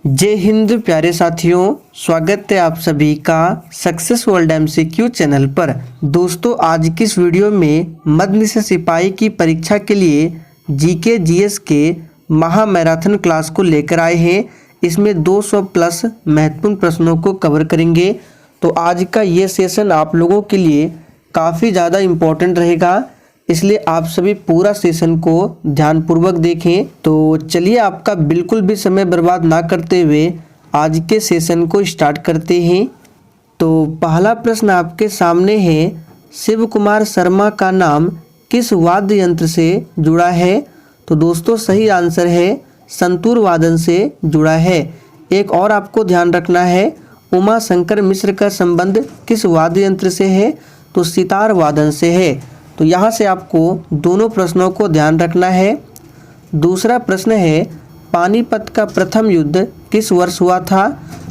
जय हिंद प्यारे साथियों, स्वागत है आप सभी का सक्सेस वर्ल्ड MCQ चैनल पर। दोस्तों, आज की इस वीडियो में मध्य से सिपाही की परीक्षा के लिए जीके जीएस के महा मैराथन क्लास को लेकर आए हैं। इसमें 200 प्लस महत्वपूर्ण प्रश्नों को कवर करेंगे। तो आज का ये सेशन आप लोगों के लिए काफ़ी ज़्यादा इम्पोर्टेंट रहेगा, इसलिए आप सभी पूरा सेशन को ध्यानपूर्वक देखें। तो चलिए, आपका बिल्कुल भी समय बर्बाद ना करते हुए आज के सेशन को स्टार्ट करते हैं। तो पहला प्रश्न आपके सामने है, शिव कुमार शर्मा का नाम किस वाद्य यंत्र से जुड़ा है? तो दोस्तों, सही आंसर है संतूर वादन से जुड़ा है। एक और आपको ध्यान रखना है, उमा शंकर मिश्र का संबंध किस वाद्य यंत्र से है? तो सितार वादन से है। तो यहाँ से आपको दोनों प्रश्नों को ध्यान रखना है। दूसरा प्रश्न है, पानीपत का प्रथम युद्ध किस वर्ष हुआ था?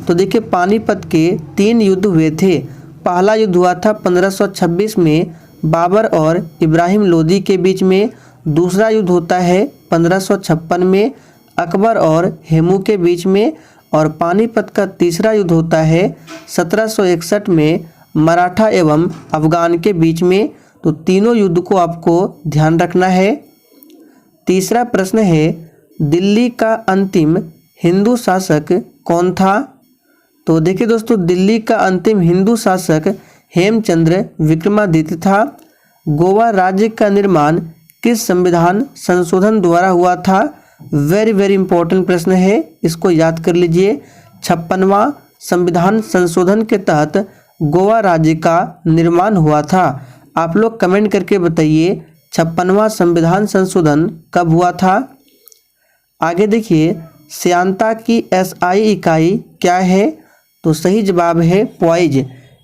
तो देखिए, पानीपत के 3 युद्ध हुए थे। पहला युद्ध हुआ था 1526 में बाबर और इब्राहिम लोदी के बीच में। दूसरा युद्ध होता है 1556 में अकबर और हेमू के बीच में। और पानीपत का तीसरा युद्ध होता है 1761 में मराठा एवं अफगान के बीच में। तो तीनों युद्ध को आपको ध्यान रखना है। तीसरा प्रश्न है, दिल्ली का अंतिम हिंदू शासक कौन था? तो देखिए दोस्तों, दिल्ली का अंतिम हिंदू शासक हेमचंद्र विक्रमादित्य था। गोवा राज्य का निर्माण किस संविधान संशोधन द्वारा हुआ था? वेरी इंपॉर्टेंट प्रश्न है, इसको याद कर लीजिए। 56वां संविधान संशोधन के तहत गोवा राज्य का निर्माण हुआ था। आप लोग कमेंट करके बताइए 56वां संविधान संशोधन कब हुआ था। आगे देखिए, श्यांता की SI इकाई क्या है? तो सही जवाब है पॉइज।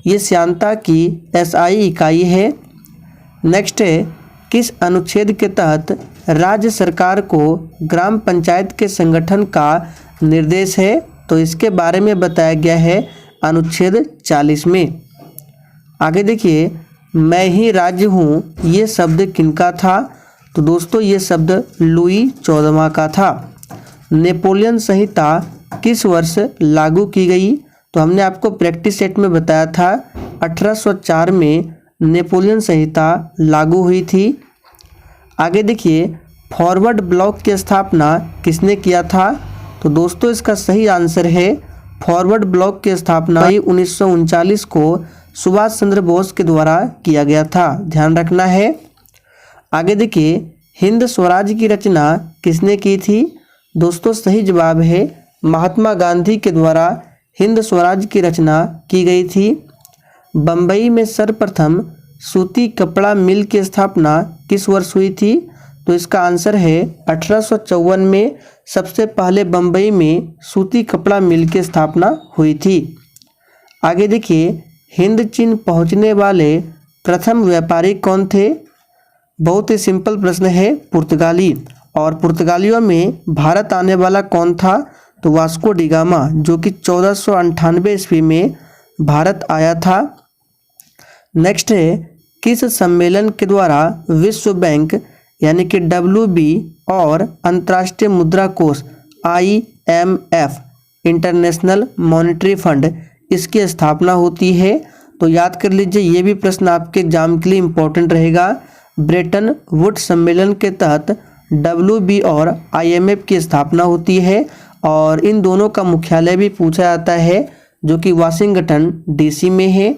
ये श्यांता की SI इकाई है। नेक्स्ट है, किस अनुच्छेद के तहत राज्य सरकार को ग्राम पंचायत के संगठन का निर्देश है? तो इसके बारे में बताया गया है अनुच्छेद 40 में। आगे देखिए, मैं ही राज्य हूँ, ये शब्द किनका था? तो दोस्तों, ये शब्द लुई 14वां का था। नेपोलियन संहिता किस वर्ष लागू की गई? तो हमने आपको प्रैक्टिस सेट में बताया था 1804 में नेपोलियन संहिता लागू हुई थी। आगे देखिए, फॉरवर्ड ब्लॉक की स्थापना किसने किया था? तो दोस्तों, इसका सही आंसर है फॉरवर्ड ब्लॉक की स्थापना 1939 को सुभाष चंद्र बोस के द्वारा किया गया था, ध्यान रखना है। आगे देखिए, हिंद स्वराज की रचना किसने की थी? दोस्तों, सही जवाब है महात्मा गांधी के द्वारा हिंद स्वराज की रचना की गई थी। बम्बई में सर्वप्रथम सूती कपड़ा मिल की स्थापना किस वर्ष हुई थी? तो इसका आंसर है 1854 में सबसे पहले बम्बई में सूती कपड़ा मिल की स्थापना हुई थी। आगे देखिए, हिंद चीन पहुंचने वाले प्रथम व्यापारी कौन थे? बहुत ही सिंपल प्रश्न है, पुर्तगाली। और पुर्तगालियों में भारत आने वाला कौन था? तो वास्को डी गामा, जो कि 1498 ईस्वी में भारत आया था। नेक्स्ट है, किस सम्मेलन के द्वारा विश्व बैंक यानी कि WB और अंतर्राष्ट्रीय मुद्रा कोष IMF इंटरनेशनल मॉनेटरी फंड इसकी स्थापना होती है? तो याद कर लीजिए, ये भी प्रश्न आपके एग्जाम के लिए इम्पोर्टेंट रहेगा। ब्रेटन वुड्स सम्मेलन के तहत WB और IMF की स्थापना होती है और इन दोनों का मुख्यालय भी पूछा जाता है, जो कि वाशिंगटन DC में है।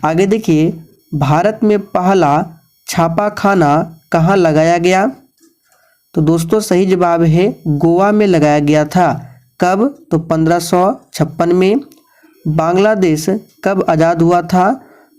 आगे देखिए, भारत में पहला छापाखाना कहाँ लगाया गया? तो दोस्तों, सही जवाब है गोवा में लगाया गया था। कब? तो 1556 में। बांग्लादेश कब आज़ाद हुआ था?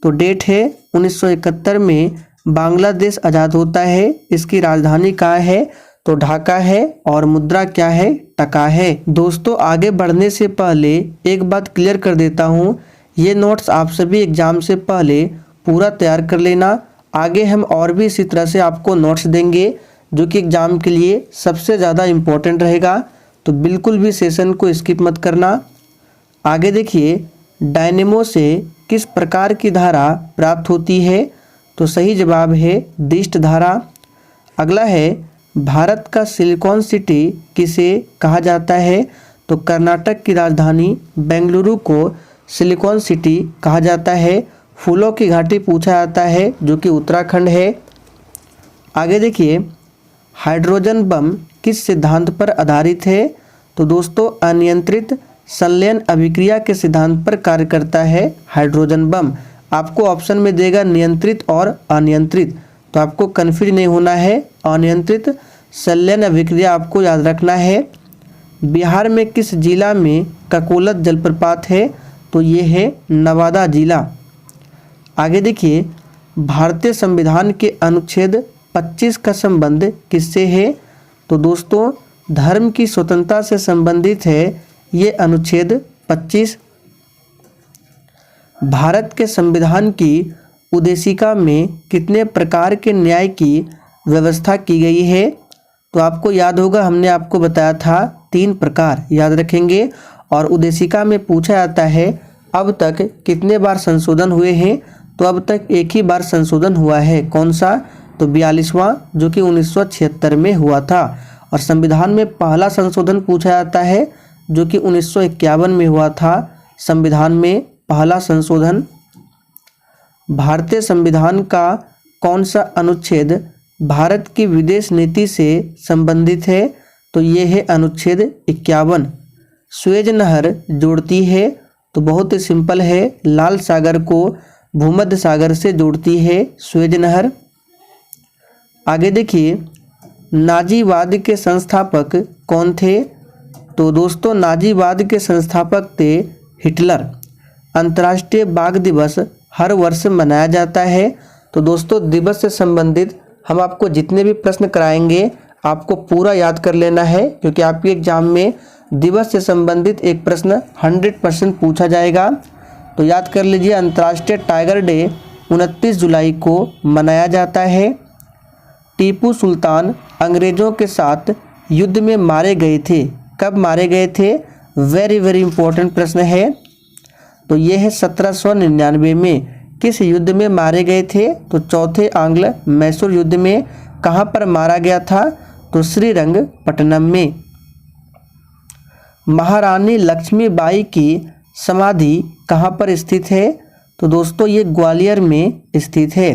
तो डेट है 1971 में बांग्लादेश आज़ाद होता है। इसकी राजधानी कहाँ है? तो ढाका है। और मुद्रा क्या है? टका है। दोस्तों, आगे बढ़ने से पहले एक बात क्लियर कर देता हूँ, ये नोट्स आप सभी एग्जाम से पहले पूरा तैयार कर लेना। आगे हम और भी इसी तरह से आपको नोट्स देंगे, जो कि एग्ज़ाम के लिए सबसे ज़्यादा इम्पोर्टेंट रहेगा। तो बिल्कुल भी सेशन को स्किप मत करना। आगे देखिए, डायनेमो से किस प्रकार की धारा प्राप्त होती है? तो सही जवाब है दिष्ट धारा। अगला है, भारत का सिलिकॉन सिटी किसे कहा जाता है? तो कर्नाटक की राजधानी बेंगलुरु को सिलिकॉन सिटी कहा जाता है। फूलों की घाटी पूछा जाता है, जो कि उत्तराखंड है। आगे देखिए, हाइड्रोजन बम किस सिद्धांत पर आधारित है? तो दोस्तों अनियंत्रित संलयन अभिक्रिया के सिद्धांत पर कार्य करता है हाइड्रोजन बम। आपको ऑप्शन में देगा नियंत्रित और अनियंत्रित, तो आपको कन्फ्यूज नहीं होना है। अनियंत्रित संलयन अभिक्रिया आपको याद रखना है। बिहार में किस जिला में ककोलत जलप्रपात है? तो ये है नवादा जिला। आगे देखिए, भारतीय संविधान के अनुच्छेद 25 का संबंध किससे है? तो दोस्तों धर्म की स्वतंत्रता से संबंधित है ये अनुच्छेद 25। भारत के संविधान की उद्देशिका में कितने प्रकार के न्याय की व्यवस्था की गई है? तो आपको याद होगा, हमने आपको बताया था 3 प्रकार, याद रखेंगे। और उद्देशिका में पूछा जाता है अब तक कितने बार संशोधन हुए हैं? तो अब तक एक ही बार संशोधन हुआ है। कौन सा? तो 42वां, जो कि 1976 में हुआ था। और संविधान में पहला संशोधन पूछा जाता है, जो कि 1951 में हुआ था। संविधान में पहला संशोधन। भारतीय संविधान का कौन सा अनुच्छेद भारत की विदेश नीति से संबंधित है? तो ये है अनुच्छेद 51। स्वेज नहर जोड़ती है? तो बहुत ही सिंपल है, लाल सागर को भूमध्य सागर से जोड़ती है स्वेज नहर। आगे देखिए, नाजीवाद के संस्थापक कौन थे? तो दोस्तों नाजीवाद के संस्थापक थे हिटलर। अंतर्राष्ट्रीय बाघ दिवस हर वर्ष मनाया जाता है। तो दोस्तों दिवस से संबंधित हम आपको जितने भी प्रश्न कराएंगे आपको पूरा याद कर लेना है, क्योंकि आपके एग्जाम में दिवस से संबंधित एक प्रश्न 100% पूछा जाएगा। तो याद कर लीजिए, अंतर्राष्ट्रीय टाइगर डे 29 जुलाई को मनाया जाता है। टीपू सुल्तान अंग्रेजों के साथ युद्ध में मारे गए थे। कब मारे गए थे? वेरी वेरी इंपॉर्टेंट प्रश्न है। तो ये है 1799 में। किस युद्ध में मारे गए थे? तो चौथे आंग्ल मैसूर युद्ध में। कहाँ पर मारा गया था? तो श्रीरंगपट्टनम में। महारानी लक्ष्मीबाई की समाधि कहाँ पर स्थित है? तो दोस्तों ये ग्वालियर में स्थित है।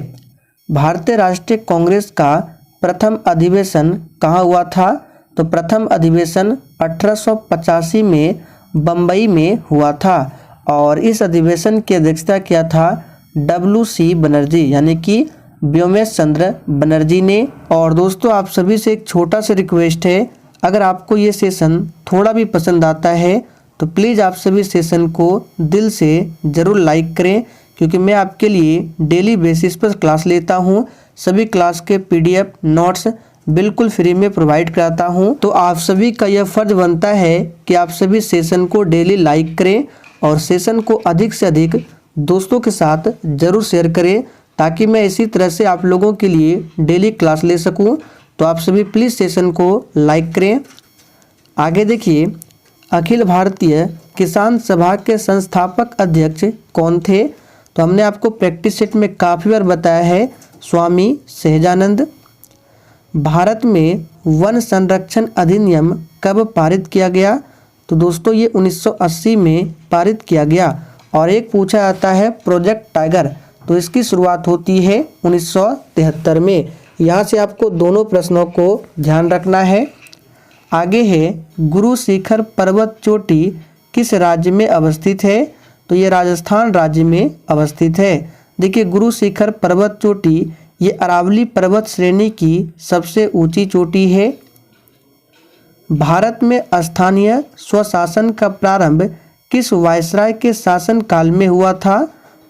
भारतीय राष्ट्रीय कांग्रेस का प्रथम अधिवेशन कहाँ हुआ था? तो प्रथम अधिवेशन 1885 में बम्बई में हुआ था। और इस अधिवेशन की अध्यक्षता किया था WC बनर्जी, यानी कि व्योमेश चंद्र बनर्जी ने। और दोस्तों आप सभी से एक छोटा सा रिक्वेस्ट है, अगर आपको ये सेशन थोड़ा भी पसंद आता है तो प्लीज़ आप सभी सेशन को दिल से ज़रूर लाइक करें, क्योंकि मैं आपके लिए डेली बेसिस पर क्लास लेता हूँ। सभी क्लास के PDF नोट्स बिल्कुल फ्री में प्रोवाइड कराता हूँ। तो आप सभी का यह फर्ज बनता है कि आप सभी सेशन को डेली लाइक करें और सेशन को अधिक से अधिक दोस्तों के साथ ज़रूर शेयर करें, ताकि मैं इसी तरह से आप लोगों के लिए डेली क्लास ले सकूं। तो आप सभी प्लीज़ सेशन को लाइक करें। आगे देखिए, अखिल भारतीय किसान सभा के संस्थापक अध्यक्ष कौन थे? तो हमने आपको प्रैक्टिस सेट में काफ़ी बार बताया है, स्वामी सहजानंद। भारत में वन संरक्षण अधिनियम कब पारित किया गया? तो दोस्तों ये 1980 में पारित किया गया। और एक पूछा जाता है प्रोजेक्ट टाइगर, तो इसकी शुरुआत होती है 1973 में। यहाँ से आपको दोनों प्रश्नों को ध्यान रखना है। आगे है, गुरु शिखर पर्वत चोटी किस राज्य में अवस्थित है? तो ये राजस्थान राज्य में अवस्थित है। देखिए, गुरु शिखर पर्वत चोटी ये अरावली पर्वत श्रेणी की सबसे ऊंची चोटी है। भारत में स्थानीय स्वशासन का प्रारंभ किस वायसराय के शासन काल में हुआ था?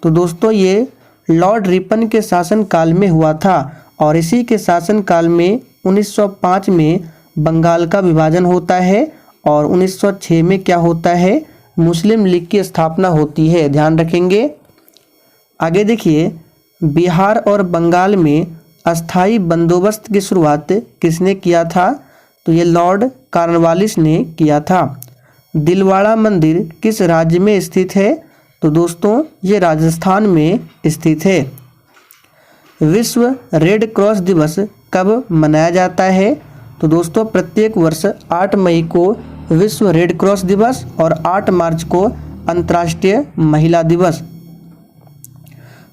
तो दोस्तों ये लॉर्ड रिपन के शासन काल में हुआ था। और इसी के शासन काल में 1905 में बंगाल का विभाजन होता है और 1906 में क्या होता है? मुस्लिम लीग की स्थापना होती है, ध्यान रखेंगे। आगे देखिए, बिहार और बंगाल में अस्थाई बंदोबस्त की शुरुआत किसने किया था? तो ये लॉर्ड कॉर्नवालिस ने किया था। दिलवाड़ा मंदिर किस राज्य में स्थित है? तो दोस्तों ये राजस्थान में स्थित है। विश्व रेड क्रॉस दिवस कब मनाया जाता है? तो दोस्तों प्रत्येक वर्ष 8 मई को विश्व रेड क्रॉस दिवस और 8 मार्च को अंतर्राष्ट्रीय महिला दिवस।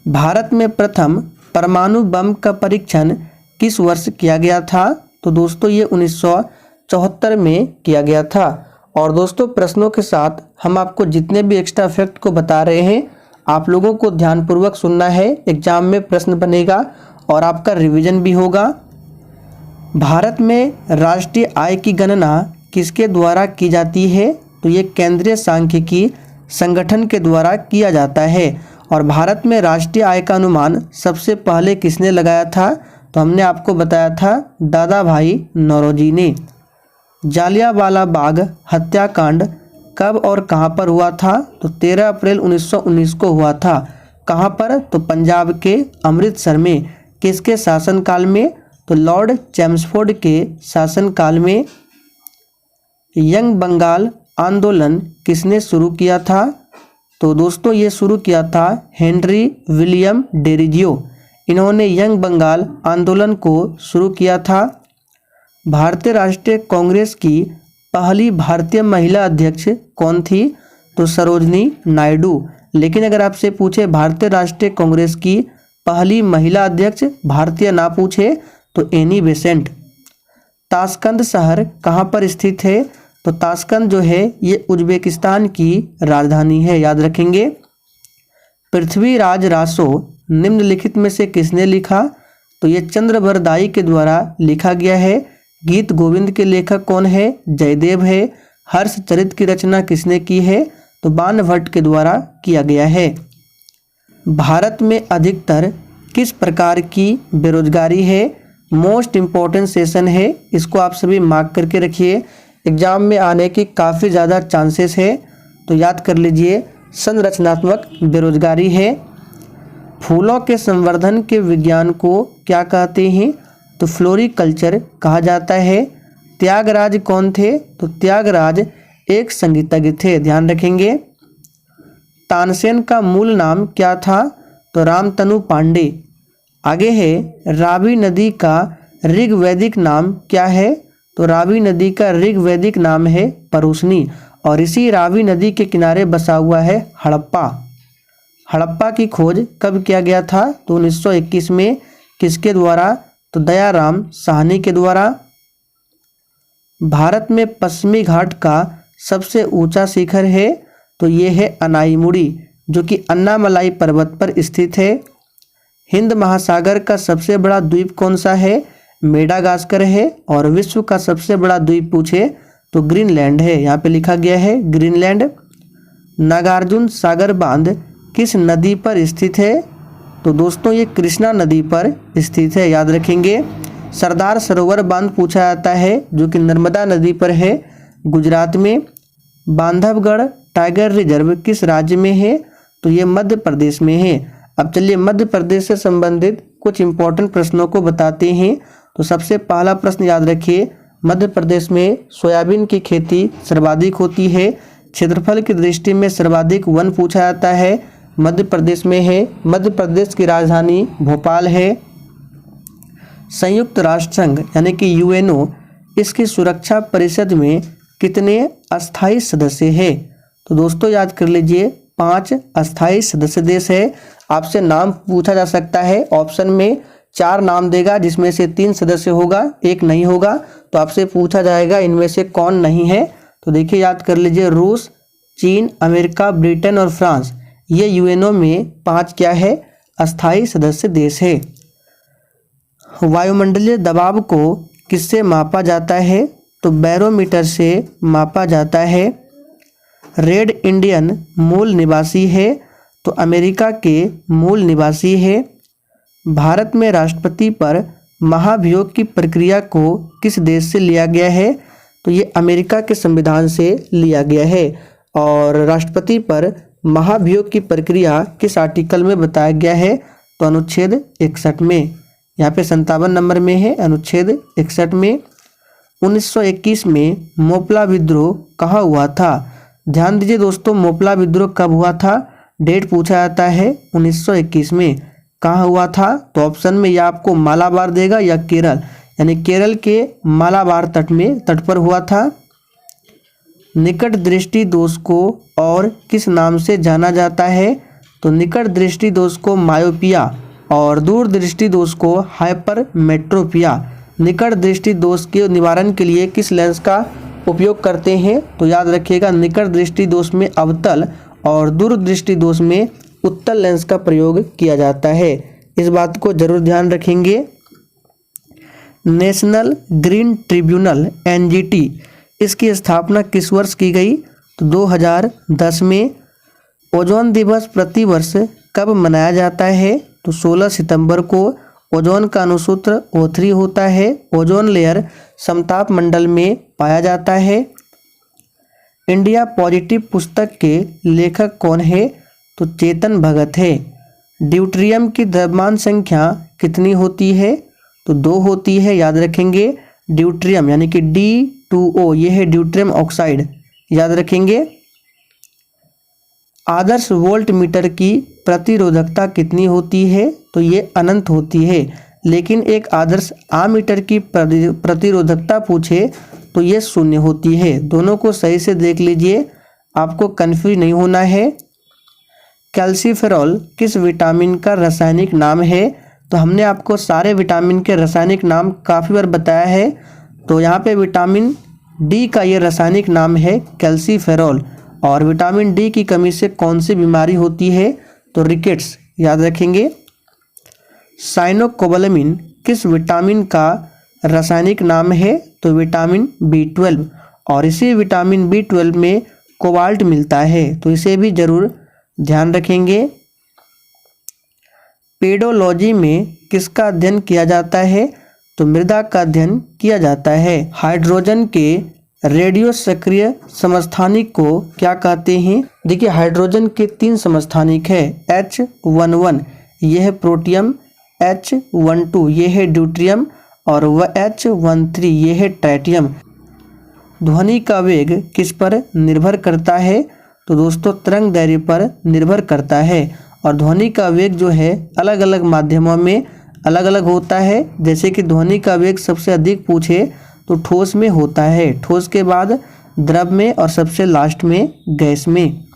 भारत में प्रथम परमाणु बम का परीक्षण किस वर्ष किया गया था? तो दोस्तों ये 1974 में किया गया था। और दोस्तों प्रश्नों के साथ हम आपको जितने भी एक्स्ट्रा फैक्ट को बता रहे हैं आप लोगों को ध्यानपूर्वक सुनना है। एग्जाम में प्रश्न बनेगा और आपका रिवीजन भी होगा। भारत में राष्ट्रीय आय की गणना किसके द्वारा की जाती है? तो ये केंद्रीय सांख्यिकी संगठन के द्वारा किया जाता है। और भारत में राष्ट्रीय आय का अनुमान सबसे पहले किसने लगाया था? तो हमने आपको बताया था दादा भाई नौरोजी ने। जालियांवाला बाग हत्याकांड कब और कहां पर हुआ था? तो 13 अप्रैल 1919 को हुआ था। कहां पर? तो पंजाब के अमृतसर में। किसके शासनकाल में? तो लॉर्ड चैम्सफोर्ड के शासनकाल में। यंग बंगाल आंदोलन किसने शुरू किया था? तो दोस्तों ये शुरू किया था हेनरी विलियम डेरिजियो। इन्होंने यंग बंगाल आंदोलन को शुरू किया था। भारतीय राष्ट्रीय कांग्रेस की पहली भारतीय महिला अध्यक्ष कौन थी? तो सरोजनी नायडू। लेकिन अगर आपसे पूछे भारतीय राष्ट्रीय कांग्रेस की पहली महिला अध्यक्ष भारतीय ना पूछे तो एनी बेसेंट। ताशकंद शहर कहाँ पर स्थित है? तो ताशकंद जो है ये उज्बेकिस्तान की राजधानी है, याद रखेंगे। पृथ्वीराज रासो निम्नलिखित में से किसने लिखा? तो ये चंद्रबरदाई के द्वारा लिखा गया है। गीत गोविंद के लेखक कौन है? जयदेव है। हर्षचरित की रचना किसने की है? तो बाणभट्ट के द्वारा किया गया है। भारत में अधिकतर किस प्रकार की बेरोजगारी है? मोस्ट इम्पोर्टेंट सेशन है, इसको आप सभी मार्क करके रखिए। एग्जाम में आने की काफ़ी ज़्यादा चांसेस है, तो याद कर लीजिए। संरचनात्मक बेरोजगारी है। फूलों के संवर्धन के विज्ञान को क्या कहते हैं? तो फ्लोरिकल्चर कहा जाता है। त्यागराज कौन थे? तो त्यागराज एक संगीतज्ञ थे, ध्यान रखेंगे। तानसेन का मूल नाम क्या था? तो रामतनु पांडे। आगे है रावी नदी का ऋग्वैदिक नाम क्या है? तो रावी नदी का ऋग्वैदिक नाम है परुशनी। और इसी रावी नदी के किनारे बसा हुआ है हड़प्पा। हड़प्पा की खोज कब किया गया था? तो 1921 में। किसके द्वारा? तो दयाराम साहनी के द्वारा। भारत में पश्चिमी घाट का सबसे ऊंचा शिखर है? तो ये है अनाईमुड़ी, जो कि अन्नामलाई पर्वत पर स्थित है। हिंद महासागर का सबसे बड़ा द्वीप कौन सा है? मेडागास्कर है। और विश्व का सबसे बड़ा द्वीप पूछे तो ग्रीनलैंड है, यहाँ पे लिखा गया है ग्रीनलैंड। नागार्जुन सागर बांध किस नदी पर स्थित है? तो दोस्तों ये कृष्णा नदी पर स्थित है, याद रखेंगे। सरदार सरोवर बांध पूछा जाता है, जो कि नर्मदा नदी पर है, गुजरात में। बांधवगढ़ टाइगर रिजर्व किस राज्य में है? तो ये मध्य प्रदेश में है। अब चलिए मध्य प्रदेश से संबंधित कुछ इंपॉर्टेंट प्रश्नों को बताते हैं। तो सबसे पहला प्रश्न याद रखिए, मध्य प्रदेश में सोयाबीन की खेती सर्वाधिक होती है। क्षेत्रफल की दृष्टि में सर्वाधिक वन पूछा जाता है, मध्य प्रदेश में है। मध्य प्रदेश की राजधानी भोपाल है। संयुक्त राष्ट्र संघ यानी कि यूएनओ, इसकी सुरक्षा परिषद में कितने अस्थायी सदस्य हैं? तो दोस्तों याद कर लीजिए 5 अस्थायी सदस्य देश है। आपसे नाम पूछा जा सकता है, ऑप्शन में 4 नाम देगा, जिसमें से 3 सदस्य होगा, 1 नहीं होगा। तो आपसे पूछा जाएगा इनमें से कौन नहीं है। तो देखिए याद कर लीजिए, रूस, चीन, अमेरिका, ब्रिटेन और फ्रांस, ये यूएनओ में 5 क्या है? अस्थायी सदस्य देश है। वायुमंडलीय दबाव को किससे मापा जाता है? तो बैरोमीटर से मापा जाता है। रेड इंडियन मूल निवासी है? तो अमेरिका के मूल निवासी है। भारत में राष्ट्रपति पर महाभियोग की प्रक्रिया को किस देश से लिया गया है? तो ये अमेरिका के संविधान से लिया गया है। और राष्ट्रपति पर महाभियोग की प्रक्रिया किस आर्टिकल में बताया गया है? तो अनुच्छेद 61 में। यहाँ पे 57 नंबर में है, अनुच्छेद 61 में। 1921 में मोपला विद्रोह कहाँ हुआ था? ध्यान दीजिए दोस्तों, मोपला विद्रोह कब हुआ था? डेट पूछा जाता है 1921 में। कहाँ हुआ था? तो ऑप्शन में या आपको मालाबार देगा या केरल, यानी केरल के मालाबार तट पर हुआ था। निकट दृष्टि दोष को और किस नाम से जाना जाता है? तो निकट दृष्टि दोष को मायोपिया और दूर दृष्टि दोष को हाइपरमेट्रोपिया। निकट दृष्टि दोष के निवारण के लिए किस लेंस का उपयोग करते हैं? तो याद रखिएगा, निकट दृष्टि दोष में अवतल और दूर दृष्टि दोष में उत्तल लेंस का प्रयोग किया जाता है। इस बात को जरूर ध्यान रखेंगे। नेशनल ग्रीन ट्रिब्यूनल एनजीटी, इसकी स्थापना किस वर्ष की गई? तो 2010 में। ओजोन दिवस प्रतिवर्ष कब मनाया जाता है? तो 16 सितंबर को। ओजोन का अणुसूत्र O3 होता है। ओजोन लेयर समताप मंडल में पाया जाता है। इंडिया पॉजिटिव पुस्तक के लेखक कौन है? तो चेतन भगत है। ड्यूटेरियम की द्रव्यमान संख्या कितनी होती है? तो 2 होती है, याद रखेंगे। ड्यूटेरियम यानी कि D2O, ये है ड्यूटेरियम ऑक्साइड, याद रखेंगे। आदर्श वोल्ट मीटर की प्रतिरोधकता कितनी होती है? तो ये अनंत होती है। लेकिन एक आदर्श आमीटर की प्रतिरोधकता पूछे तो ये 0 होती है। दोनों को सही से देख लीजिए, आपको कंफ्यूज नहीं होना है। कैल्सीफेरॉल किस विटामिन का रासायनिक नाम है? तो हमने आपको सारे विटामिन के रासायनिक नाम काफ़ी बार बताया है। तो यहाँ पे विटामिन डी का ये रासायनिक नाम है कैल्सीफेरॉल। और विटामिन डी की कमी से कौन सी बीमारी होती है? तो रिकेट्स, याद रखेंगे। साइनोकोबालामिन किस विटामिन का रासायनिक नाम है? तो विटामिन B12। और इसी विटामिन B12 में कोबाल्ट मिलता है, तो इसे भी जरूर ध्यान रखेंगे। पेडोलॉजी में किसका अध्ययन किया जाता है? तो मृदा का अध्ययन किया जाता है। हाइड्रोजन के रेडियो सक्रिय समस्थानिक को क्या कहते हैं? देखिए, हाइड्रोजन के 3 समस्थानिक है। H11 यह है प्रोटियम, H12 ये है ड्यूटेरियम और वह H13 ये है ट्राइटियम। ध्वनि का वेग किस पर निर्भर करता है? तो दोस्तों तरंग दैर्ध्य पर निर्भर करता है। और ध्वनि का वेग जो है अलग अलग माध्यमों में अलग अलग होता है। जैसे कि ध्वनि का वेग सबसे अधिक पूछे तो ठोस में होता है, ठोस के बाद द्रव में और सबसे लास्ट में गैस में।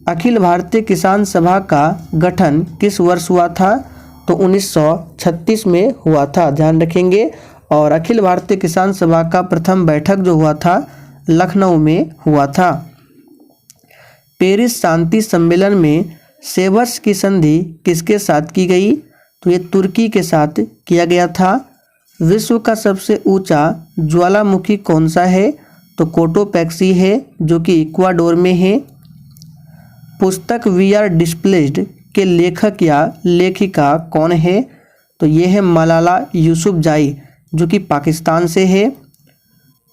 अखिल भारतीय किसान सभा का गठन किस वर्ष हुआ था? तो 1936 में हुआ था, ध्यान रखेंगे। और अखिल भारतीय किसान सभा का प्रथम बैठक जो हुआ था लखनऊ में हुआ था। पेरिस शांति सम्मेलन में सेवर्स की संधि किसके साथ की गई? तो ये तुर्की के साथ किया गया था। विश्व का सबसे ऊंचा ज्वालामुखी कौन सा है? तो कोटोपैक्सी है, जो कि इक्वाडोर में है। पुस्तक वी आर डिस्प्लेस्ड के लेखक या लेखिका कौन है? तो ये है मलाला यूसुफजाई, जो कि पाकिस्तान से है।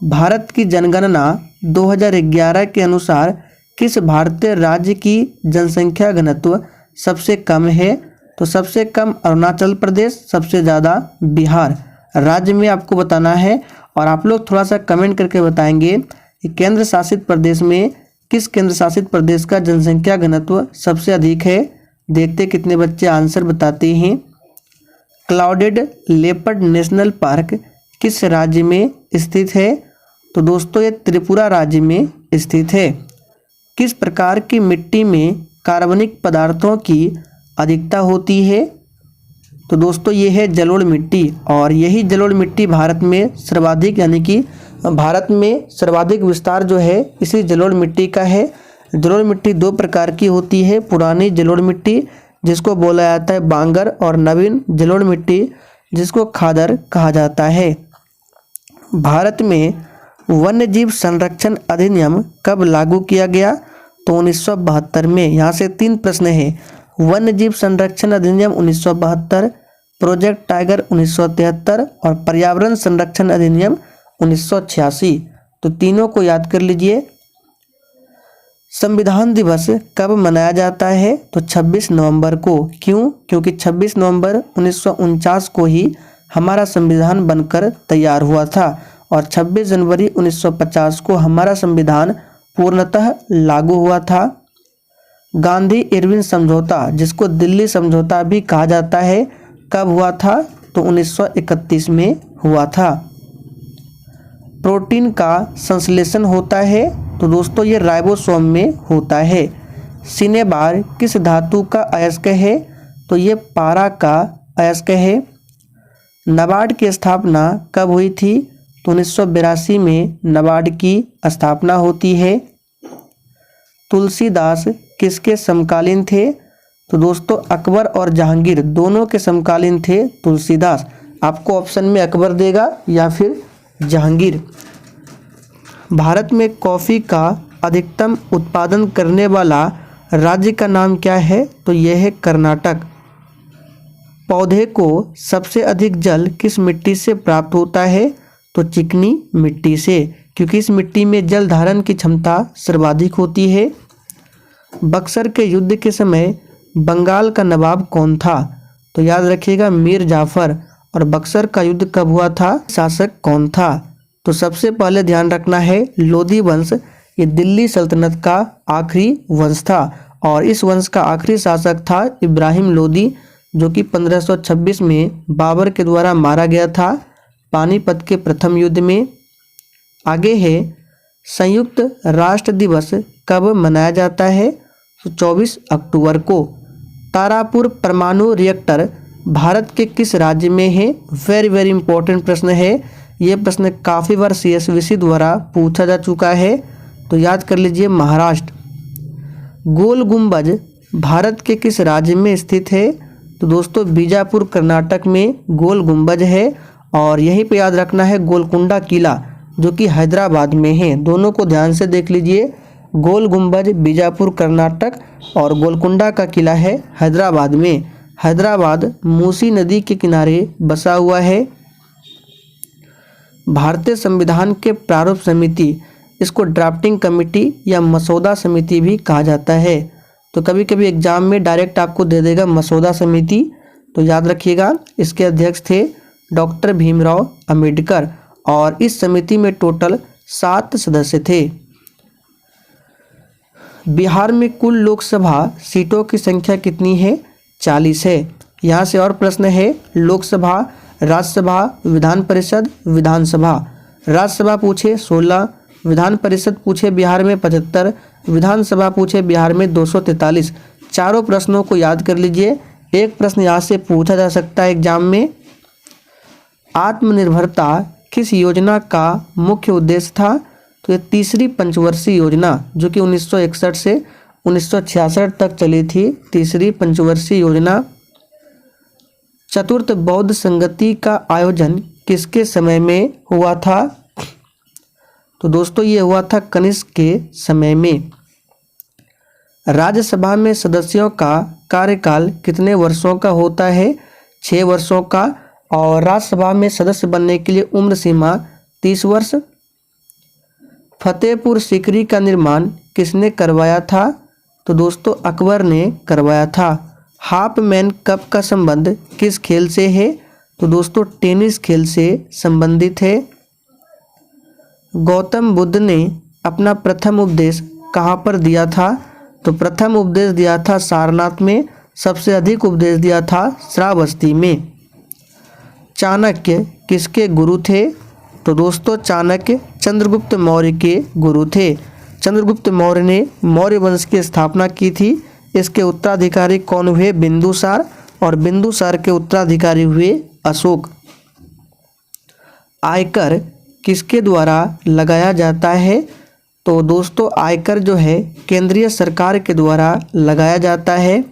भारत की जनगणना 2011 के अनुसार किस भारतीय राज्य की जनसंख्या घनत्व सबसे कम है? तो सबसे कम अरुणाचल प्रदेश, सबसे ज़्यादा बिहार। राज्य में आपको बताना है और आप लोग थोड़ा सा कमेंट करके बताएंगे कि केंद्र शासित प्रदेश में किस केंद्र शासित प्रदेश का जनसंख्या घनत्व सबसे अधिक है। देखते कितने बच्चे आंसर बताते हैं। क्लाउडेड लेपर्ड नेशनल पार्क किस राज्य में स्थित है? तो दोस्तों ये त्रिपुरा राज्य में स्थित है। किस प्रकार की मिट्टी में कार्बनिक पदार्थों की अधिकता होती है? तो दोस्तों ये है जलोढ़ मिट्टी। और यही जलोढ़ मिट्टी भारत में सर्वाधिक, यानी कि भारत में सर्वाधिक विस्तार जो है इसी जलोढ़ मिट्टी का है। जलोढ़ मिट्टी 2 प्रकार की होती है। पुरानी जलोढ़ मिट्टी जिसको बोला जाता है बांगर, और नवीन जलोढ़ मिट्टी जिसको खादर कहा जाता है। भारत में वन्यजीव संरक्षण अधिनियम कब लागू किया गया? तो 1972 में। यहाँ से 3 प्रश्न है। वन्यजीव संरक्षण अधिनियम 1972, प्रोजेक्ट टाइगर 1973 और पर्यावरण संरक्षण अधिनियम 1986। तो तीनों को याद कर लीजिए। संविधान दिवस कब मनाया जाता है? तो 26 नवंबर को। क्यों? क्योंकि 26 नवंबर 1949 को ही हमारा संविधान बनकर तैयार हुआ था और 26 जनवरी 1950 को हमारा संविधान पूर्णतः लागू हुआ था। गांधी इरविन समझौता, जिसको दिल्ली समझौता भी कहा जाता है, कब हुआ था? तो 1931 में हुआ था। प्रोटीन का संश्लेषण होता है? तो दोस्तों ये राइबोसोम में होता है। सिनेबार किस धातु का अयस्क है? तो ये पारा का अयस्क है। नाबार्ड की स्थापना कब हुई थी? तो 1982 में नाबार्ड की स्थापना होती है। तुलसीदास किसके समकालीन थे? तो दोस्तों अकबर और जहांगीर दोनों के समकालीन थे तुलसीदास। आपको ऑप्शन में अकबर देगा या फिर जहांगीर। भारत में कॉफ़ी का अधिकतम उत्पादन करने वाला राज्य का नाम क्या है? तो यह है कर्नाटक। पौधे को सबसे अधिक जल किस मिट्टी से प्राप्त होता है? तो चिकनी मिट्टी से, क्योंकि इस मिट्टी में जल धारण की क्षमता सर्वाधिक होती है। बक्सर के युद्ध के समय बंगाल का नवाब कौन था? तो याद रखिएगा मीर जाफर। और बक्सर का युद्ध कब हुआ था? शासक कौन था? तो सबसे पहले ध्यान रखना है लोधी वंश, ये दिल्ली सल्तनत का आखिरी वंश था और इस वंश का आखिरी शासक था इब्राहिम लोधी, जो कि 1526 में बाबर के द्वारा मारा गया था पानीपत के प्रथम युद्ध में। आगे है संयुक्त राष्ट्र दिवस कब मनाया जाता है? तो 24 अक्टूबर को। तारापुर परमाणु रिएक्टर भारत के किस राज्य में है? वेरी वेरी इंपॉर्टेंट प्रश्न है। ये प्रश्न काफ़ी बार CSVC द्वारा पूछा जा चुका है, तो याद कर लीजिए महाराष्ट्र। गोल गुंबज भारत के किस राज्य में स्थित है? तो दोस्तों बीजापुर कर्नाटक में गोल गुंबज है और यहीं पे याद रखना है गोलकुंडा किला जो कि हैदराबाद में है। दोनों को ध्यान से देख लीजिए, गोल गुंबज बीजापुर कर्नाटक और गोलकुंडा का किला है हैदराबाद में। हैदराबाद मूसी नदी के किनारे बसा हुआ है। भारतीय संविधान के प्रारूप समिति, इसको ड्राफ्टिंग कमेटी या मसौदा समिति भी कहा जाता है। तो कभी कभी एग्जाम में डायरेक्ट आपको दे देगा मसौदा समिति, तो याद रखिएगा इसके अध्यक्ष थे डॉक्टर भीमराव अंबेडकर और इस समिति में टोटल 7 सदस्य थे। बिहार में कुल लोकसभा सीटों की संख्या कितनी है? 40 है। यहाँ से और प्रश्न है, लोकसभा, राज्यसभा, विधान परिषद, विधानसभा। राज्यसभा पूछे 16, विधान परिषद पूछे बिहार में 75, विधानसभा पूछे बिहार में 243। चारों प्रश्नों को याद कर लीजिए। एक प्रश्न यहाँ से पूछा जा सकता है एग्जाम में, आत्मनिर्भरता किस योजना का मुख्य उद्देश्य था? तो ये तीसरी पंचवर्षीय योजना जो कि 1961 से 1966 तक चली थी, तीसरी पंचवर्षीय योजना। चतुर्थ बौद्ध संगति का आयोजन किसके समय में हुआ था? तो दोस्तों ये हुआ था कनिष्क के समय में। राज्यसभा में सदस्यों का कार्यकाल कितने वर्षों का होता है? 6 वर्षों का। और राज्यसभा में सदस्य बनने के लिए उम्र सीमा 30 वर्ष। फतेहपुर सीकरी का निर्माण किसने करवाया था? तो दोस्तों अकबर ने करवाया था। हाफ मैन कप का संबंध किस खेल से है? तो दोस्तों टेनिस खेल से संबंधित है। गौतम बुद्ध ने अपना प्रथम उपदेश कहाँ पर दिया था? तो प्रथम उपदेश दिया था सारनाथ में, सबसे अधिक उपदेश दिया था श्रावस्ती में। चाणक्य किसके गुरु थे? तो दोस्तों चाणक्य चंद्रगुप्त मौर्य के गुरु थे। चंद्रगुप्त मौर्य ने मौर्य वंश की स्थापना की थी। इसके उत्तराधिकारी कौन हुए? बिंदुसार। और बिंदुसार के उत्तराधिकारी हुए अशोक। आयकर किसके द्वारा लगाया जाता है? तो दोस्तों आयकर जो है केंद्रीय सरकार के द्वारा लगाया जाता है।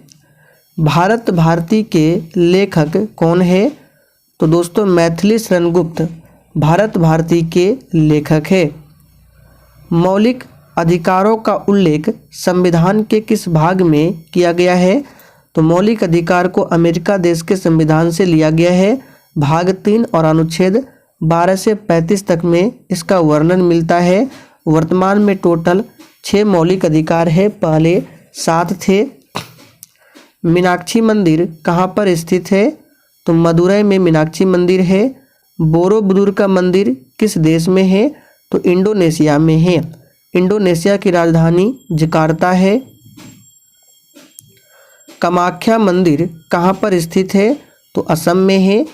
भारत भारती के लेखक कौन है? तो दोस्तों मैथिली शरण गुप्त भारत भारती के लेखक है। मौलिक अधिकारों का उल्लेख संविधान के किस भाग में किया गया है? तो मौलिक अधिकार को अमेरिका देश के संविधान से लिया गया है। भाग 3 और अनुच्छेद 12 से 35 तक में इसका वर्णन मिलता है। वर्तमान में टोटल 6 मौलिक अधिकार है, पहले 7 थे। मीनाक्षी मंदिर कहाँ पर स्थित है? तो मदुरई में मीनाक्षी मंदिर है। बोरोबुदुर का मंदिर किस देश में है? तो इंडोनेशिया में है। इंडोनेशिया की राजधानी जकार्ता है। कामाख्या मंदिर कहाँ पर स्थित है? तो असम में है।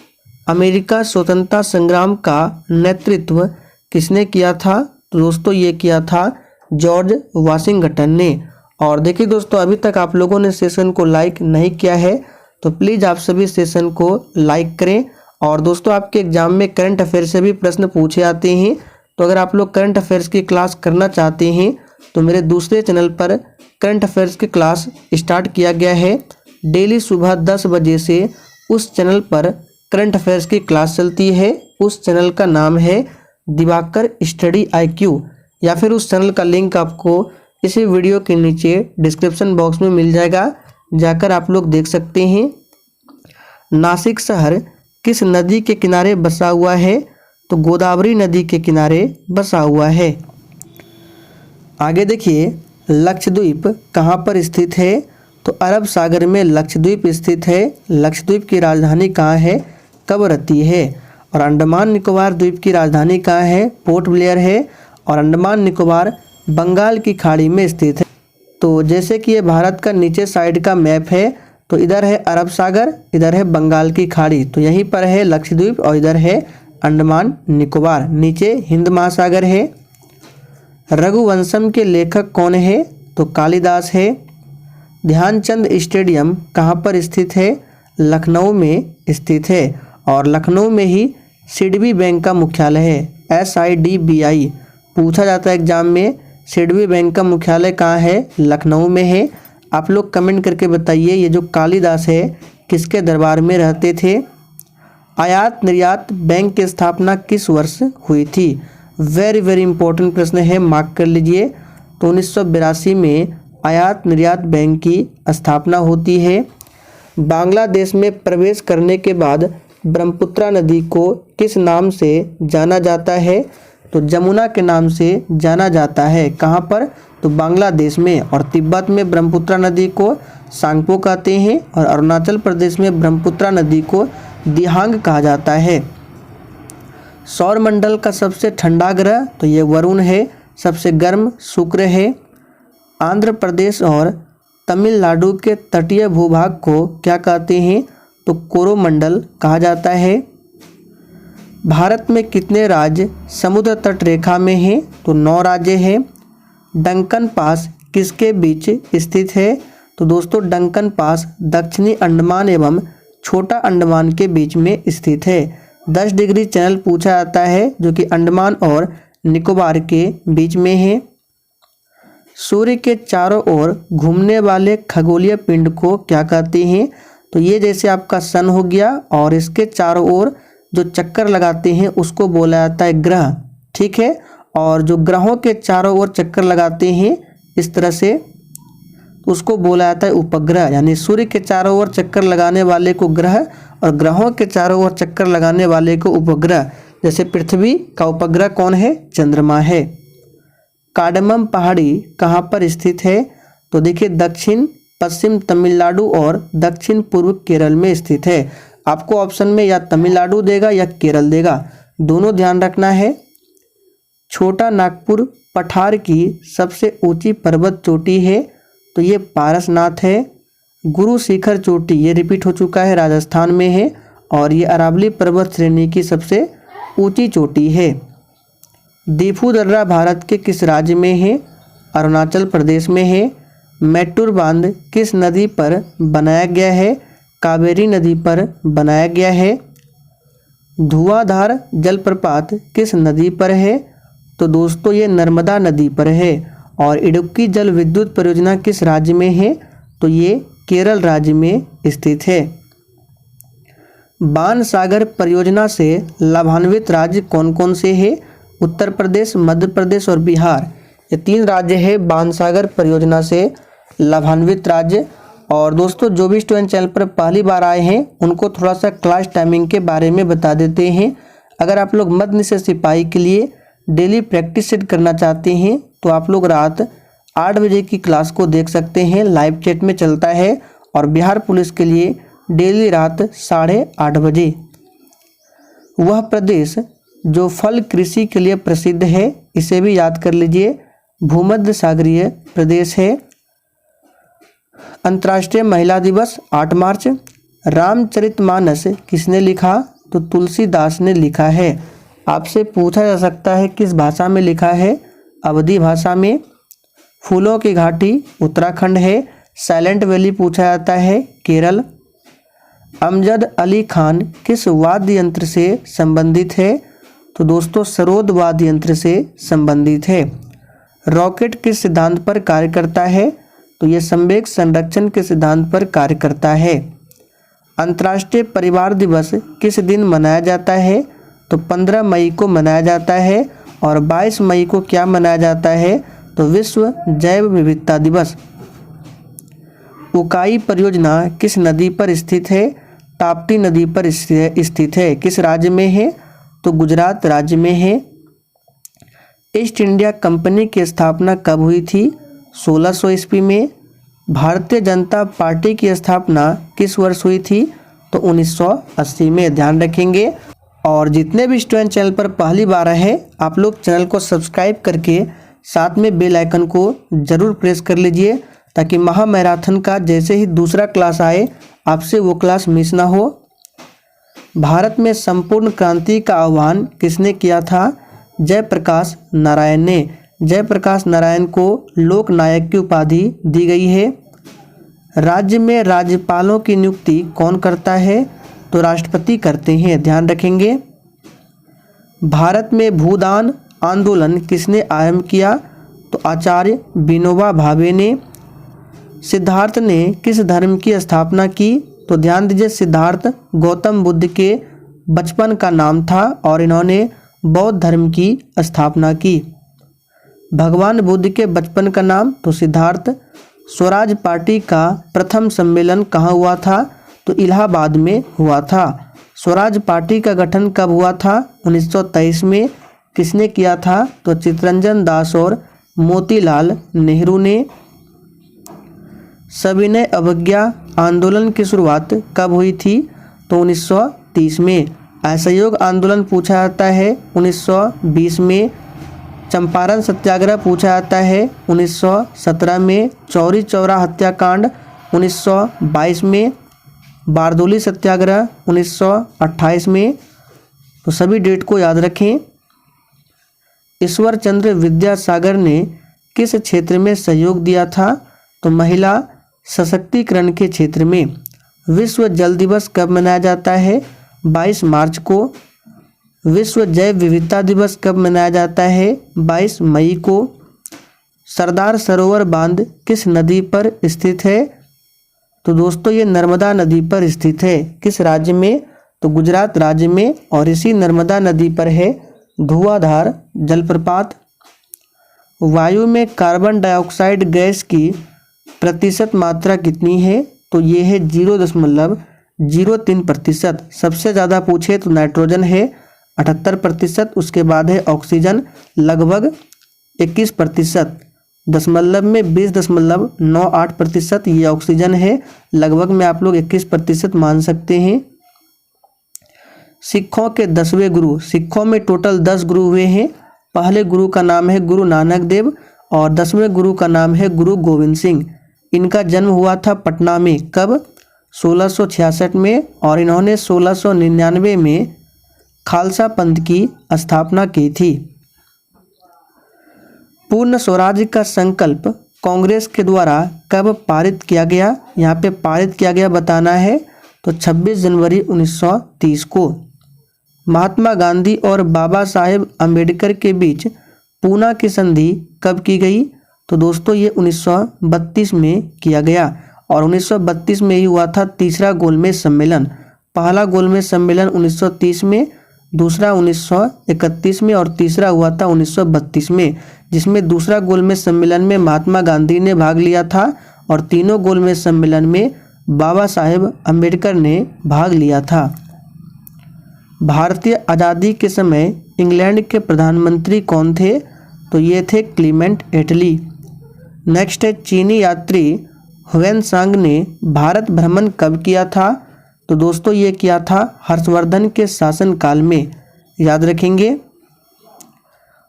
अमेरिका स्वतंत्रता संग्राम का नेतृत्व किसने किया था? तो दोस्तों ये किया था जॉर्ज वाशिंगटन ने। और देखिए दोस्तों, अभी तक आप लोगों ने सेशन को लाइक नहीं किया है तो प्लीज़ आप सभी सेशन को लाइक करें। और दोस्तों, आपके एग्जाम में करंट अफेयर से भी प्रश्न पूछे आते हैं, तो अगर आप लोग करंट अफेयर्स की क्लास करना चाहते हैं तो मेरे दूसरे चैनल पर करंट अफेयर्स की क्लास स्टार्ट किया गया है। डेली सुबह 10 बजे से उस चैनल पर करंट अफेयर्स की क्लास चलती है। उस चैनल का नाम है दिवाकर स्टडी IQ, या फिर उस चैनल का लिंक आपको इसी वीडियो के नीचे डिस्क्रिप्शन बॉक्स में मिल जाएगा, जाकर आप लोग देख सकते हैं। नासिक शहर किस नदी के किनारे बसा हुआ है? तो गोदावरी नदी के किनारे बसा हुआ है। आगे देखिए, लक्षद्वीप कहाँ पर स्थित है? तो अरब सागर में लक्षद्वीप स्थित है। लक्षद्वीप की राजधानी कहाँ है? कवरत्ती है। और अंडमान निकोबार द्वीप की राजधानी कहाँ है? पोर्ट ब्लेयर है। और अंडमान निकोबार बंगाल की खाड़ी में स्थित है। तो जैसे कि ये भारत का नीचे साइड का मैप है, तो इधर है अरब सागर, इधर है बंगाल की खाड़ी, तो यहीं पर है लक्षद्वीप और इधर है अंडमान निकोबार, नीचे हिंद महासागर है। रघुवंशम के लेखक कौन है? तो कालिदास है। ध्यानचंद स्टेडियम कहाँ पर स्थित है? लखनऊ में स्थित है। और लखनऊ में ही सिडबी बैंक का मुख्यालय है, SIDBI। पूछा जाता है एग्जाम में, सिडबी बैंक का मुख्यालय कहाँ है? लखनऊ में है। आप लोग कमेंट करके बताइए, ये जो कालिदास है किसके दरबार में रहते थे? आयात निर्यात बैंक की स्थापना किस वर्ष हुई थी? वेरी वेरी इंपॉर्टेंट प्रश्न है, मार्क कर लीजिए। तो 1982 में आयात निर्यात बैंक की स्थापना होती है। बांग्लादेश में प्रवेश करने के बाद ब्रह्मपुत्र नदी को किस नाम से जाना जाता है? तो जमुना के नाम से जाना जाता है। कहाँ पर? तो बांग्लादेश में। और तिब्बत में ब्रह्मपुत्र नदी को सांगपो कहते हैं, और अरुणाचल प्रदेश में ब्रह्मपुत्र नदी को दिहांग कहा जाता है। सौरमंडल का सबसे ठंडा ग्रह? तो ये वरुण है। सबसे गर्म शुक्र है। आंध्र प्रदेश और तमिलनाडु के तटीय भूभाग को क्या कहते हैं? तो कोरोमंडल कहा जाता है। भारत में कितने राज्य समुद्र तट रेखा में हैं? तो 9 राज्य हैं। डंकन पास किसके बीच स्थित है? तो दोस्तों, डंकन पास दक्षिणी अंडमान एवं छोटा अंडमान के बीच में स्थित है। 10 डिग्री चैनल पूछा जाता है, जो कि अंडमान और निकोबार के बीच में है। सूर्य के चारों ओर घूमने वाले खगोलीय पिंड को क्या कहते हैं? तो ये जैसे आपका सन हो गया, और इसके चारों ओर जो चक्कर लगाते हैं उसको बोला जाता है ग्रह, ठीक है। और जो ग्रहों के चारों ओर चक्कर लगाते हैं इस तरह से, उसको बोला जाता है उपग्रह। यानी सूर्य के चारों ओर चक्कर लगाने वाले को ग्रह, और ग्रहों के चारों ओर चक्कर लगाने वाले को उपग्रह। जैसे पृथ्वी का उपग्रह कौन है? चंद्रमा है। कार्डमम पहाड़ी कहाँ पर स्थित है? तो देखिए, दक्षिण पश्चिम तमिलनाडु और दक्षिण पूर्व केरल में स्थित है। आपको ऑप्शन में या तमिलनाडु देगा या केरल देगा, दोनों ध्यान रखना है। छोटा नागपुर पठार की सबसे ऊंची पर्वत चोटी है? तो ये पारसनाथ है। गुरु शिखर चोटी, ये रिपीट हो चुका है, राजस्थान में है। और ये अरावली पर्वत श्रेणी की सबसे ऊंची चोटी है। दीफू दर्रा भारत के किस राज्य में है? अरुणाचल प्रदेश में है। मैटूर बांध किस नदी पर बनाया गया है? कावेरी नदी पर बनाया गया है। धुआंधार जलप्रपात किस नदी पर है? तो दोस्तों, ये नर्मदा नदी पर है। और इडुक्की जल विद्युत परियोजना किस राज्य में है? तो ये केरल राज्य में स्थित है। बाण सागर परियोजना से लाभान्वित राज्य कौन कौन से हैं? उत्तर प्रदेश, मध्य प्रदेश और बिहार, ये 3 राज्य है बाण सागर परियोजना से लाभान्वित राज्य। और दोस्तों, जो भी स्टूडेंट चैनल पर पहली बार आए हैं उनको थोड़ा सा क्लास टाइमिंग के बारे में बता देते हैं। अगर आप लोग मध्य निषेध सिपाही के लिए डेली प्रैक्टिस सेट करना चाहते हैं तो आप लोग रात 8 बजे की क्लास को देख सकते हैं, लाइव चैट में चलता है। और बिहार पुलिस के लिए डेली रात 8:30 बजे। वह प्रदेश जो फल कृषि के लिए प्रसिद्ध है, इसे भी याद कर लीजिए, भूमध्य सागरीय प्रदेश है। अंतर्राष्ट्रीय महिला दिवस 8 मार्च। रामचरितमानस किसने लिखा? तो तुलसीदास ने लिखा है। आपसे पूछा जा सकता है किस भाषा में लिखा है, अवधी भाषा में। फूलों की घाटी उत्तराखंड है। साइलेंट वैली पूछा जाता है, केरल। अमजद अली खान किस वाद्य यंत्र से संबंधित है, तो दोस्तों सरोद वाद्य यंत्र से संबंधित है। रॉकेट किस सिद्धांत पर कार्य करता है, तो ये संवेग संरक्षण के सिद्धांत पर कार्य करता है। अंतर्राष्ट्रीय परिवार दिवस किस दिन मनाया जाता है, तो 15 मई को मनाया जाता है। और 22 मई को क्या मनाया जाता है, तो विश्व जैव विविधता दिवस। उकाई परियोजना किस नदी पर स्थित है, ताप्ती नदी पर स्थित है। किस राज्य में है, तो गुजरात राज्य में है। ईस्ट इंडिया कंपनी की स्थापना कब हुई थी, 1600 ईस्वी में। भारतीय जनता पार्टी की स्थापना किस वर्ष हुई थी, तो 1980 में। ध्यान रखेंगे। और जितने भी स्टूडेंट चैनल पर पहली बार आए, आप लोग चैनल को सब्सक्राइब करके साथ में बेल आइकन को ज़रूर प्रेस कर लीजिए, ताकि महामैराथन का जैसे ही दूसरा क्लास आए आपसे वो क्लास मिस ना हो। भारत में संपूर्ण क्रांति का आह्वान किसने किया था, जयप्रकाश नारायण ने। जयप्रकाश नारायण को लोक नायक की उपाधि दी गई है। राज्य में राज्यपालों की नियुक्ति कौन करता है, तो राष्ट्रपति करते हैं। ध्यान रखेंगे। भारत में भूदान आंदोलन किसने आरंभ किया, तो आचार्य विनोबा भावे ने। सिद्धार्थ ने किस धर्म की स्थापना की, तो ध्यान दीजिए सिद्धार्थ गौतम बुद्ध के बचपन का नाम था और इन्होंने बौद्ध धर्म की स्थापना की। भगवान बुद्ध के बचपन का नाम, तो सिद्धार्थ। स्वराज पार्टी का प्रथम सम्मेलन कहाँ हुआ था, तो इलाहाबाद में हुआ था। स्वराज पार्टी का गठन कब हुआ था, 1923 में। किसने किया था, तो चित्तरंजन दास और मोतीलाल नेहरू ने। सविनय अवज्ञा आंदोलन की शुरुआत कब हुई थी, तो 1930 में। असहयोग आंदोलन पूछा जाता है 1920 में। चंपारण सत्याग्रह पूछा जाता है 1917 में। चौरी चौरा हत्याकांड 1922 में। बारदोली सत्याग्रह 1928 में। तो सभी डेट को याद रखें। ईश्वर चंद्र विद्यासागर ने किस क्षेत्र में सहयोग दिया था, तो महिला सशक्तिकरण के क्षेत्र में। विश्व जल दिवस कब मनाया जाता है, 22 मार्च को। विश्व जैव विविधता दिवस कब मनाया जाता है, 22 मई को। सरदार सरोवर बांध किस नदी पर स्थित है, तो दोस्तों ये नर्मदा नदी पर स्थित है। किस राज्य में, तो गुजरात राज्य में। और इसी नर्मदा नदी पर है धुआंधार जलप्रपात। वायु में कार्बन डाइऑक्साइड गैस की प्रतिशत मात्रा कितनी है, तो ये है 0.03%। सबसे ज़्यादा पूछे तो नाइट्रोजन है 78%। उसके बाद है ऑक्सीजन लगभग 21%। दशमलव में 20.98% ये ऑक्सीजन है। लगभग में आप लोग 21% मान सकते हैं। सिखों के 10वें गुरु, सिखों में टोटल 10 गुरु हुए हैं। पहले गुरु का नाम है गुरु नानक देव और 10वें गुरु का नाम है गुरु गोविंद सिंह। इनका जन्म हुआ था पटना में। कब, 1666 में। और इन्होंने 1699 में खालसा पंथ की स्थापना की थी। पूर्ण स्वराज का संकल्प कांग्रेस के द्वारा कब पारित किया गया, यहाँ पे पारित किया गया बताना है, तो 26 जनवरी 1930 को। महात्मा गांधी और बाबा साहेब अम्बेडकर के बीच पूना की संधि कब की गई, तो दोस्तों ये 1932 में किया गया। और 1932 में ही हुआ था तीसरा गोलमेज सम्मेलन। पहला गोलमेज सम्मेलन 1930 में, दूसरा 1931 में और तीसरा हुआ था 1932 में, जिसमें दूसरा गोलमेज सम्मेलन में महात्मा गांधी ने भाग लिया था और तीनों गोलमेज सम्मेलन में बाबा साहेब अम्बेडकर ने भाग लिया था। भारतीय आज़ादी के समय इंग्लैंड के प्रधानमंत्री कौन थे, तो ये थे क्लीमेंट एटली। नेक्स्ट है चीनी यात्री ह्वेनसांग ने भारत भ्रमण कब किया था, तो दोस्तों ये किया था हर्षवर्धन के शासनकाल में। याद रखेंगे।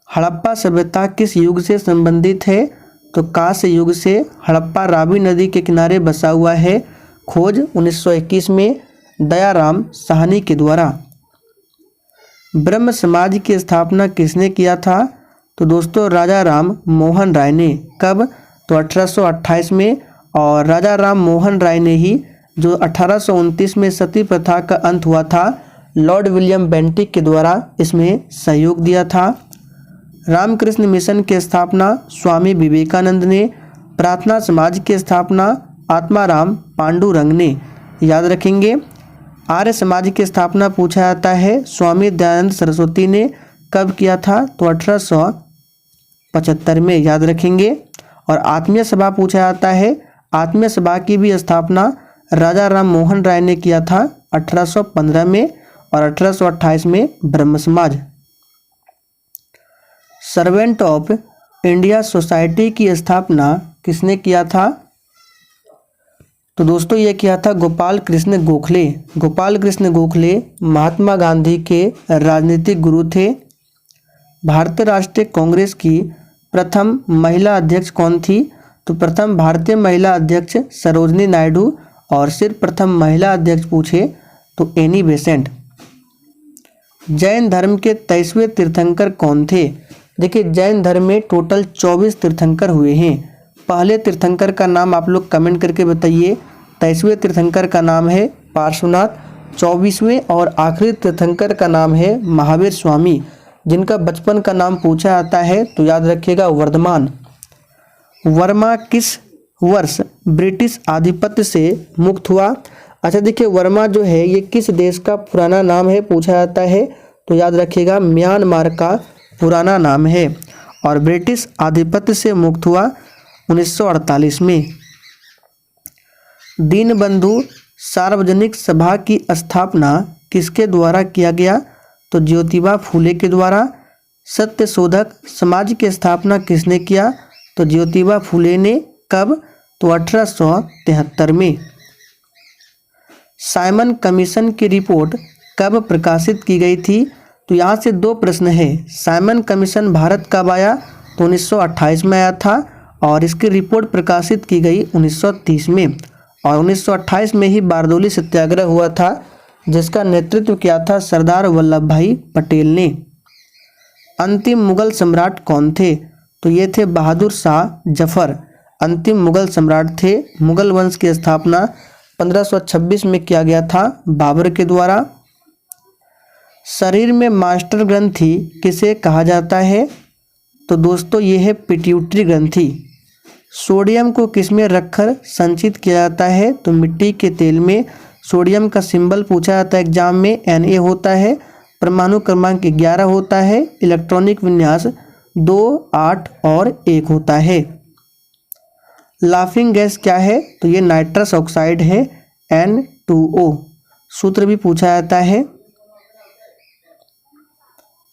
हड़प्पा सभ्यता किस युग से संबंधित है, तो कांस्य युग से। हड़प्पा रावी नदी के किनारे बसा हुआ है। खोज 1921 में दयाराम साहनी के द्वारा। ब्रह्म समाज की स्थापना किसने किया था? तो दोस्तों राजा राम मोहन राय ने। कब? तो 1828 में। और राजा राम मोहन राय ने ही जो 1829 में सती प्रथा का अंत हुआ था, लॉर्ड विलियम बेंटिक के द्वारा इसमें सहयोग दिया था। रामकृष्ण मिशन की स्थापना स्वामी विवेकानंद ने। प्रार्थना समाज की स्थापना आत्माराम पांडुरंग ने। याद रखेंगे। आर्य समाज की स्थापना पूछा जाता है स्वामी दयानंद सरस्वती ने। कब किया था? तो 1875 में। याद रखेंगे। और आत्मीय सभा पूछा जाता है। आत्मीय सभा की भी स्थापना राजा राम मोहन राय ने किया था 1815 में। और 1828 में ब्रह्म समाज। सर्वेंट ऑफ इंडिया सोसाइटी की स्थापना किसने किया था? तो दोस्तों ये किया था गोपाल कृष्ण गोखले। गोपाल कृष्ण गोखले महात्मा गांधी के राजनीतिक गुरु थे। भारतीय राष्ट्रीय कांग्रेस की प्रथम महिला अध्यक्ष कौन थी? तो प्रथम भारतीय महिला अध्यक्ष सरोजनी नायडू। और सिर्फ प्रथम महिला अध्यक्ष पूछे तो एनी बेसेंट। जैन धर्म के 23वें तीर्थंकर कौन थे? देखिए जैन धर्म में टोटल 24 तीर्थंकर हुए हैं। पहले तीर्थंकर का नाम आप लोग कमेंट करके बताइए। 23वें तीर्थंकर का नाम है पार्श्वनाथ। 24वें और आखिरी तीर्थंकर का नाम है महावीर स्वामी, जिनका बचपन का नाम पूछा जाता है तो याद रखिएगा वर्धमान। वर्मा किस वर्ष ब्रिटिश आधिपत्य से मुक्त हुआ? अच्छा देखिए वर्मा जो है ये किस देश का पुराना नाम है पूछा जाता है तो याद रखिएगा म्यांमार का पुराना नाम है। और ब्रिटिश आधिपत्य से मुक्त हुआ 1948 में। दीनबंधु सार्वजनिक सभा की स्थापना किसके द्वारा किया गया? तो ज्योतिबा फूले के द्वारा। सत्यशोधक समाज की स्थापना किसने किया? तो ज्योतिबा फूले ने। कब? तो 1873 में। साइमन कमीशन की रिपोर्ट कब प्रकाशित की गई थी? तो यहाँ से दो प्रश्न है। साइमन कमीशन भारत कब आया? तो 1928 में आया था। और इसकी रिपोर्ट प्रकाशित की गई 1930 में। और 1928 में ही बारदोली सत्याग्रह हुआ था, जिसका नेतृत्व किया था सरदार वल्लभ भाई पटेल ने। अंतिम मुगल सम्राट कौन थे? तो ये थे बहादुर शाह जफर। अंतिम मुगल सम्राट थे। मुगल वंश की स्थापना 1526 में किया गया था बाबर के द्वारा। शरीर में मास्टर ग्रंथि किसे कहा जाता है? तो दोस्तों ये है पिट्यूटरी ग्रंथि। सोडियम को किसमें रखकर संचित किया जाता है? तो मिट्टी के तेल में। सोडियम का सिंबल पूछा जाता है एग्जाम में, Na होता है। परमाणु क्रमांक 11 होता है। इलेक्ट्रॉनिक विन्यास 2, 8 और 1 होता है। लाफिंग गैस क्या है? तो ये नाइट्रस ऑक्साइड है N2O। सूत्र भी पूछा जाता है।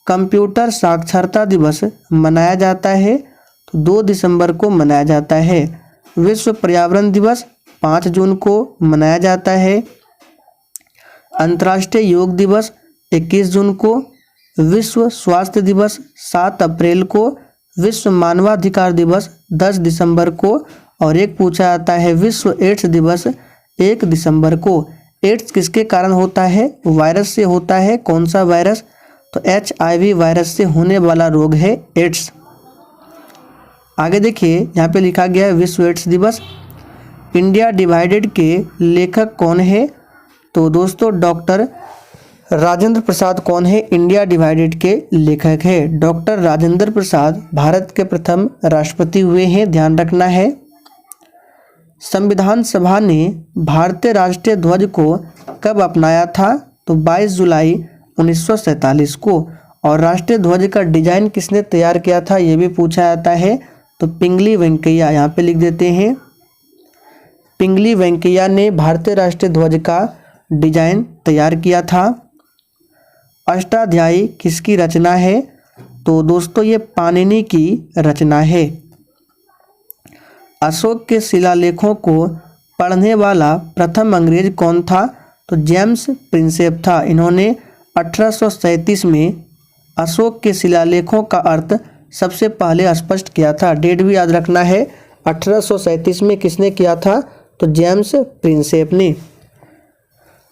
कंप्यूटर साक्षरता दिवस मनाया जाता है तो 2 दिसंबर को मनाया जाता है। विश्व पर्यावरण दिवस 5 जून को मनाया जाता है। अंतर्राष्ट्रीय योग दिवस 21 जून को। विश्व स्वास्थ्य दिवस 7 अप्रैल को। विश्व मानवाधिकार दिवस 10 दिसंबर को। और एक पूछा जाता है विश्व एड्स दिवस 1 दिसंबर को। एड्स किसके कारण होता है? वायरस से होता है। कौन सा वायरस? तो HIV वायरस से होने वाला रोग है एड्स। आगे देखिए यहाँ पे लिखा गया है विश्व एड्स दिवस। इंडिया डिवाइडेड के लेखक कौन है? तो दोस्तों डॉक्टर राजेंद्र प्रसाद कौन है? इंडिया डिवाइडेड के लेखक है डॉक्टर राजेंद्र प्रसाद। भारत के प्रथम राष्ट्रपति हुए हैं, ध्यान रखना है। संविधान सभा ने भारतीय राष्ट्रीय ध्वज को कब अपनाया था? तो 22 जुलाई 1947 को। और राष्ट्रीय ध्वज का डिजाइन किसने तैयार किया था? ये भी पूछा जाता है। तो पिंगली वेंकैया, यहाँ पे लिख देते हैं। पिंगली वेंकैया ने भारतीय राष्ट्रीय ध्वज का डिजाइन तैयार किया था। अष्टाध्यायी किसकी रचना है? तो दोस्तों ये पाणिनि की रचना है। अशोक के शिलालेखों को पढ़ने वाला प्रथम अंग्रेज कौन था? तो जेम्स प्रिंसेप था। इन्होंने 1837 में अशोक के शिलालेखों का अर्थ सबसे पहले स्पष्ट किया था। डेट भी याद रखना है। 1837 में किसने किया था? तो जेम्स प्रिंसेप ने।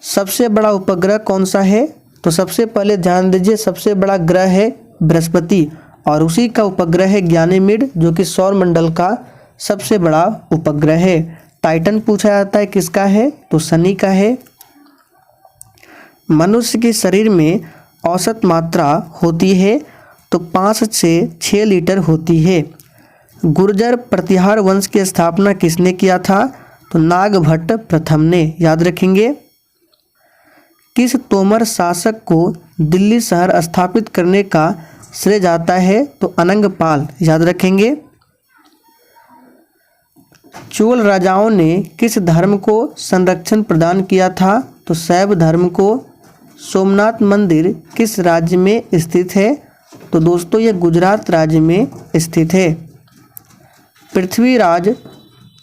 सबसे बड़ा उपग्रह कौन सा है? तो सबसे पहले ध्यान दीजिए, सबसे बड़ा ग्रह है बृहस्पति और उसी का उपग्रह है गैनीमेड, जो कि सौर मंडल का सबसे बड़ा उपग्रह है। टाइटन पूछा जाता है किसका है, तो शनि का है। मनुष्य के शरीर में औसत मात्रा होती है तो 5 से 6 लीटर होती है। गुर्जर प्रतिहार वंश की स्थापना किसने किया था, तो नागभट्ट प्रथम ने, याद रखेंगे। किस तोमर शासक को दिल्ली शहर स्थापित करने का श्रेय जाता है, तो अनंगपाल, याद रखेंगे। चोल राजाओं ने किस धर्म को संरक्षण प्रदान किया था, तो शैव धर्म को। सोमनाथ मंदिर किस राज्य में स्थित है, तो दोस्तों ये गुजरात राज्य में स्थित है। पृथ्वीराज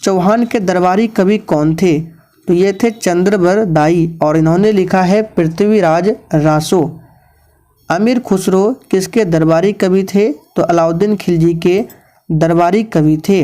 चौहान के दरबारी कवि कौन थे, तो ये थे चंद्रबर दाई और इन्होंने लिखा है पृथ्वीराज रासो। अमीर खुसरो किसके दरबारी कवि थे, तो अलाउद्दीन खिलजी के दरबारी कवि थे।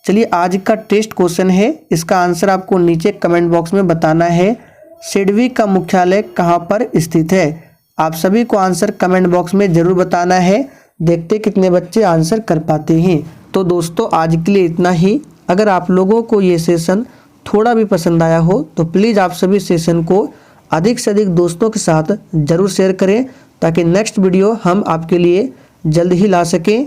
चलिए आज का टेस्ट क्वेश्चन है, इसका आंसर आपको नीचे कमेंट बॉक्स में बताना है। सिडबी का मुख्यालय कहाँ पर स्थित है, आप सभी को आंसर कमेंट बॉक्स में ज़रूर बताना है। देखते कितने बच्चे आंसर कर पाते हैं। तो दोस्तों आज के लिए इतना ही। अगर आप लोगों को ये सेशन थोड़ा भी पसंद आया हो तो प्लीज़ आप सभी सेशन को अधिक से अधिक दोस्तों के साथ ज़रूर शेयर करें, ताकि नेक्स्ट वीडियो हम आपके लिए जल्द ही ला सकें।